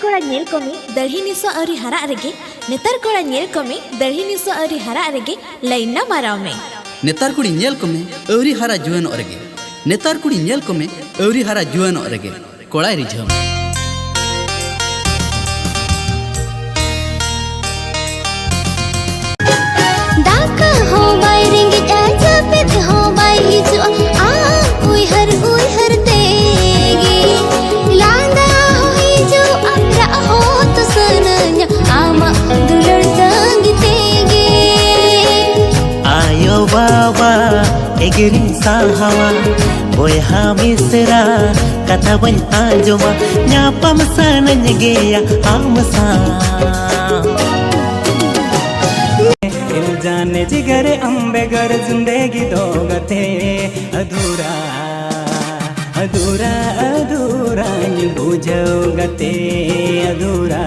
कोड़ा nail कमी दढ़ी निसो अरी हरा रेगे नेतार कोड़ा नेल कमी दढ़ी निसो अरी हरा रेगे लाइन ना माराव में नेतार कुड़ी नेल कमे अवरी हरा जुआन ओरेगे नेतार कुड़ी नेल कमे अवरी हरा जुआन ओरेगे कोड़ा रिझम दाका हो बाय रिंगी आजा पित हो बाय हिजो आ उई हर तेगी लांदा हो हिजो अपरा हो तो सनन्या आमा दुलड़ संगी तेगी आयो बाबा एगिरी साहवा बोयहा मिसरा kata banyak joma nyapa mesana nyegeya amsa il जाने जिगरे अंबे गर जिंदगी दोगते अधूरा अधूरा अधूरा ये बुझोगते अधूरा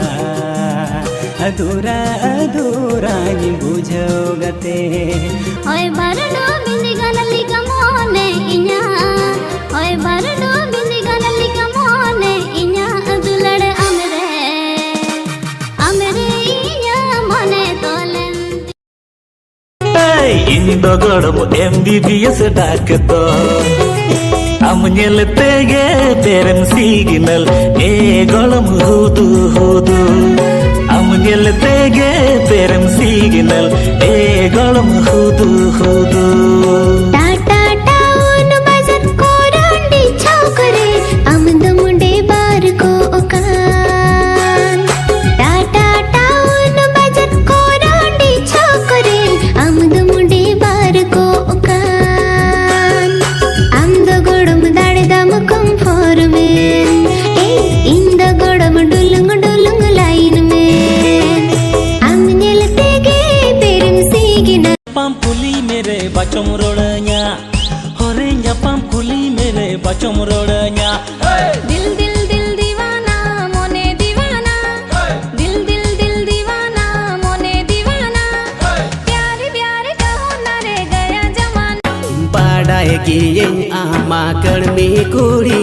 अधूरा अधूरा ये बुझोगते ओए बारडो बिंदी गनली कमोने इन्या ओए बारडो बिंदी गनली कमोने इन्या दुलड़ अमरे इन्या मने तोलें इन दगड़म MBBS डाकतो am nyeltege peren signal e golam hudu hudu am nyeltege peren signal e golam hudu hudu Tata town बाजार कोरांडी छावकरे आमंद मुंडे बार को ओकान टाटा टाउन बाजार कोरांडी छावकरे आमंद मुंडे बार को ओकान आमद गोड़म दाड़े दाम कम फोर में ए इंद गोड़म डुलंग लाइन में आम नेलते गे perm सीगिना pampuli mere bacom rodanya horenya pampuli mere bacom rodanya दिल दिल दिल दीवाना मोने दीवाना दिल दिल दिल दीवाना मोने दीवाना प्यारे प्यारे कहो ना रे गया जमाना badai kiyen ama kadmi kuri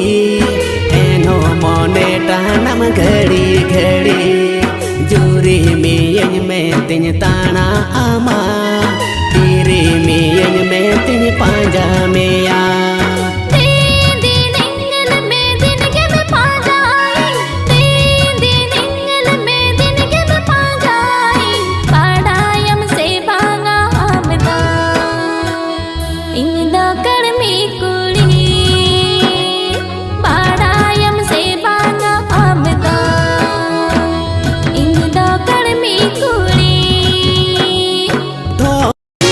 eno mone tanam ghadi ghadi juri miyen me tin tana ama diri miyen me tin panja meya दिन इंगल में दिन के में पा जाई दिन इंगल में दिन के में पा जाई पाड़ायम से भागा हमदा इंदा कर्मी कुड़ी पाड़ायम से भागा हमदा इंदा कर्मी कुड़ी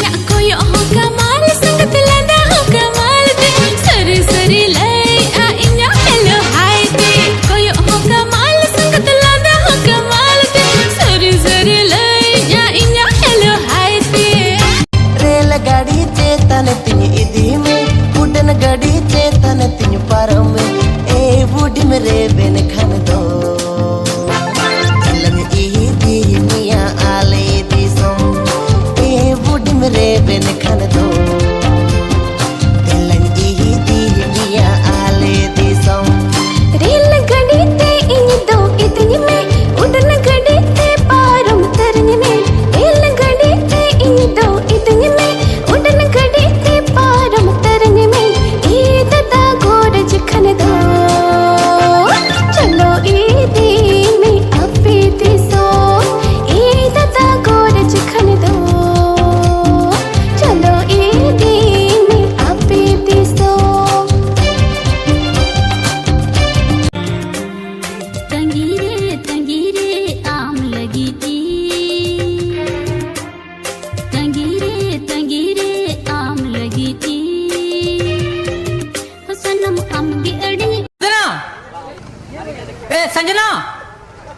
या कोई हो कमाल संगत लदा हो कमाल दे सरी सरी लाई आ इन्या हेलो हाय दे कोई हो कमाल संगत लदा हो कमाल दे सरी सरी लाई आ इन्या हेलो हाय दे रेलगाड़ी चेतन तिन इदी में उड़न गाड़ी चेतन तिन पारों में ए बूढ़ी मेरे बेन खन दो चलन इदी मिया आले दी सोम ए बूढ़ी मेरे बेन खन दो चलन इदी मिया आले दी सोम रेलगाड़ी ते इन दो इतनी में उड़न गाड़ी ते पारम तरन में रेलगाड़ी ते इन दो इतनी में उड़न गाड़ी ते पारम तरन में ए दादा गोरज खन दो चलो ईदी में अपे दिसो ए दादा गोरज खन दो चलो ईदी में अपे दिसो तंगीरे आम लगी थी तंगीरे आम लगी थी सनम हम भी अड़ी संजना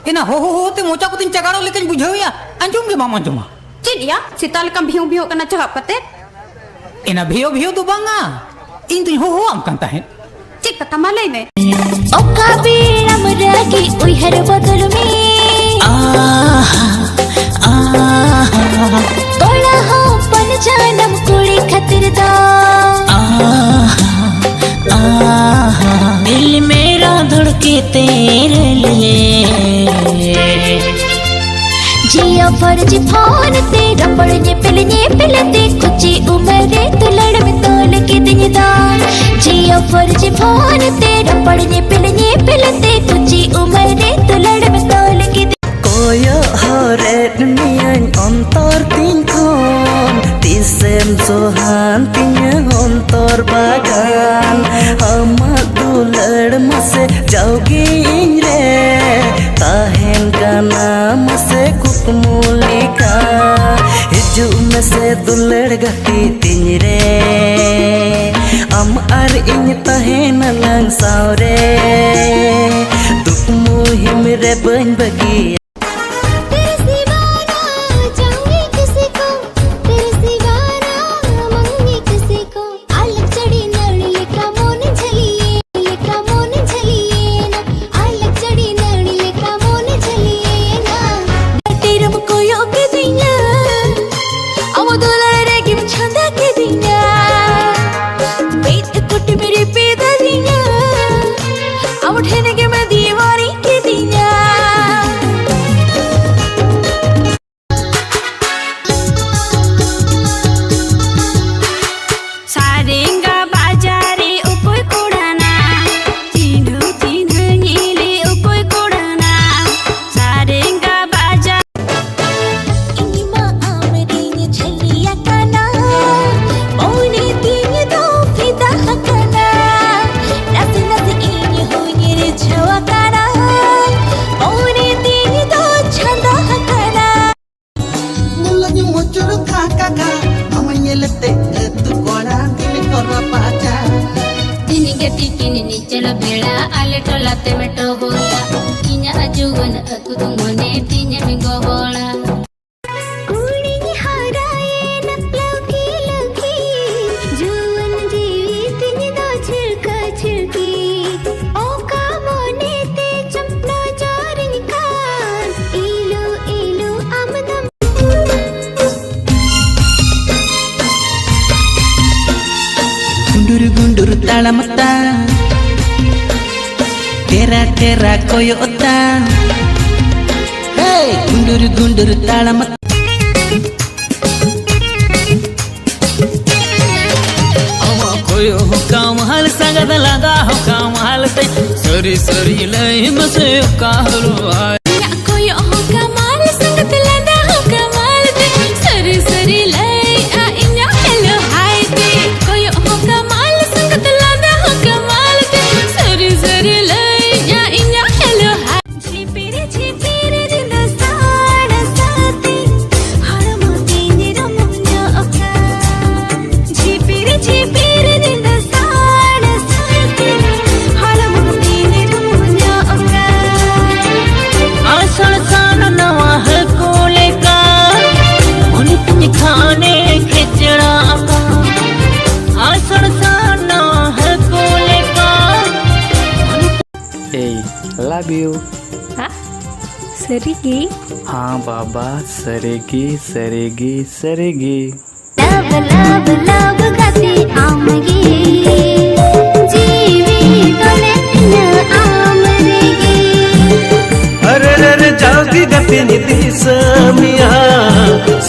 इना हो ते मोचा को तीन चगाड़ो लेकिन बुझो या अंजुम के मामा जुमा चिड़िया सिताल कम भियो कना चहप कते इना भियो तो बांगा इन तीन हो आम कंता है चिक तमाले में ओका बीड़म रागी उइहर बदल में तोड़ा हो पन जानम कुड़ी खतिर दा दिल मेरा धड़के तेरे लिए जियो फर्जी फोन ते रपड़ पिलते कुची उमरे तो लड़ में तोल के दिन दान जियो फर्जी फोन ते रपड़ पिलते कुची उमरे तो लड़ में तोल के कोयो हरे दुनिया अंतर tingkon tisem sohan tinya ontor bagan amat dulad mase jaugi ingre tahen kana mase kukmulika hiju mase dulad gati tinyre am ar ing tahen lang saure dukmu himre ban bagi चलो बेड़ा आले टोलाते में टोबोला इन्या अजुगन अकुद मोने तिन्या में गोबोला कुड़ी हराए न लौकी लौकी जुवन जीवित निदा छिड़का छिड़की ओ का मोने ते चंपना जारिन कान इलू इलू आमदम gundur gundur talamata Tera tera koyota Hey gundur gundur talamata Awa koyo hukam hal sagad laga hukam hal te sori sori lai mase kahlu या कोई कमाल संगत लदा हो कमाल ते सरी सरी लाई आ इन्या हेलो हाय ते कोई कमाल संगत लदा हो कमाल ते सरी सरी लाई या इन्या हेलो हाय झिपिरे दिन साड़ा साथी हर मोती निरमुन्या ओका झिपिरे दिन साड़ा साथी हर मोती निरमुन्या ओका आषाढ़ सान नवा है कोले का उन्हीं खाने खिचड़ा का आषाढ़ सान नवा है कोले का Hey, love you. Hah? Serigi? हाँ बाबा सरेगी सरेगी सरेगी लव लव लव गाती आमगी जीवी तोले न आमरेगी अरे रे जागी गति निधि समिया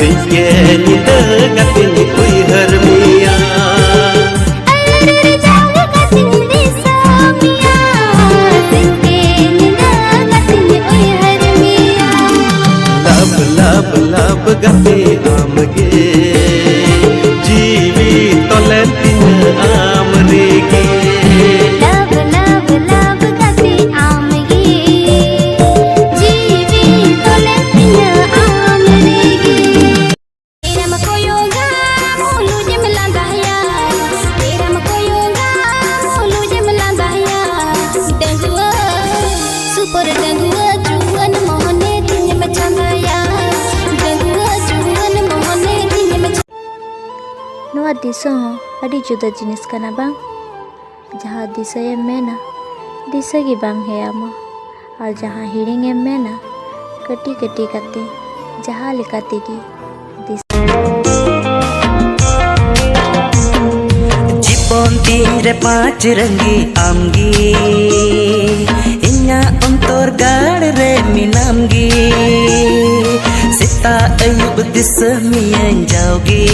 सिंके निध गति कोई हर मिया अरे जाग गति निधि सामिया सिंके निध गति ओय हर मिया लब लब लब गति आमगे जीवी तोले तिन आमरेगी लव लव लव गाती आमगी जीवी तोले न आमरेगी तेरा मको योगा मोलू जे मिलांदा है तेरा मको योगा मोलू जे मिलांदा है डंगुआ सुपर डंगुआ जुवन मोहने दिन में चंदाया डंगुआ जुवन मोहने दिन में Nua disa ho adi juda jenis kana bang jaha disa em mena disa gi bang he ama ar jaha hiring em mena kati kati kate jaha lekate gi जीवन तीन रे पांच रंगी आमगी इन्या अंतर गाड़ रे मिनामगी दिसमियां जाओगे